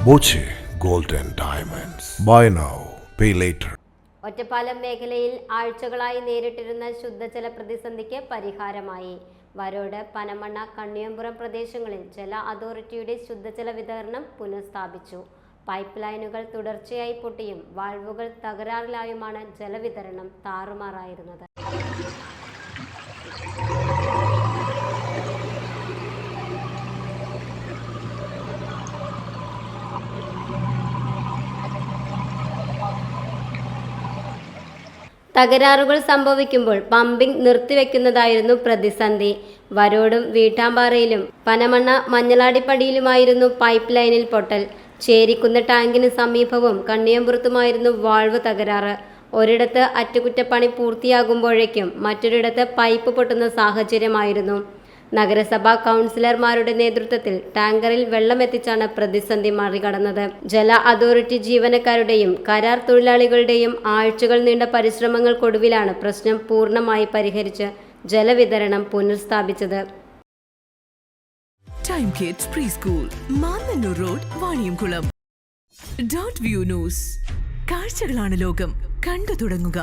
Boche gold and diamonds. Buy now, pay later. Ottapalam മേഖലയിൽ ആഴ്ചകളായി നേരിട്ടിരുന്ന ശുദ്ധജല പ്രതിസന്ധിക്ക് പരിഹാരമായി. വരോട്, പനമണ്ണ, കണ്ണിയമ്പുറം പ്രദേശങ്ങളിൽ ജല അതോറിറ്റിയുടെ ശുദ്ധജല വിതരണം പുനഃസ്ഥാപിച്ചു. പൈപ്പ് ലൈനുകൾ തുടർച്ചയായി പൊട്ടിയും വാൾവുകൾ തകരാറിലായുമാണ് ജലവിതരണം താറുമാറായിരുന്നത്. തകരാറുകൾ സംഭവിക്കുമ്പോൾ പമ്പിംഗ് നിർത്തിവെക്കുന്നതായിരുന്നു പ്രതിസന്ധി. വരോടും വീട്ടാമ്പാറയിലും പനമണ്ണ മഞ്ഞളാടിപ്പടിയിലുമായിരുന്നു പൈപ്പ് ലൈനിൽ പൊട്ടൽ. ചേരിക്കുന്ന ടാങ്കിന് സമീപവും കണ്ണിയമ്പുറത്തുമായിരുന്നു വാൾവ് തകരാറ്. ഒരിടത്ത് അറ്റകുറ്റപ്പണി പൂർത്തിയാകുമ്പോഴേക്കും മറ്റൊരിടത്ത് പൈപ്പ് പൊട്ടുന്ന സാഹചര്യമായിരുന്നു. നഗരസഭാ കൗൺസിലർമാരുടെ നേതൃത്വത്തിൽ ടാങ്കറിൽ വെള്ളമെത്തിച്ചാണ് പ്രതിസന്ധി മറികടന്നത്. ജല അതോറിറ്റി ജീവനക്കാരുടെയും കരാർ തൊഴിലാളികളുടെയും ആഴ്ചകൾ നീണ്ട പരിശ്രമങ്ങൾക്കൊടുവിലാണ് പ്രശ്നം പൂർണ്ണമായി പരിഹരിച്ച് ജലവിതരണം പുനഃസ്ഥാപിച്ചത്. Time kids preschool, Mannannur road, Vaniyamkulam. Dot view news. കാഴ്ചകളാണ് ലോകം, കണ്ടു തുടങ്ങുക.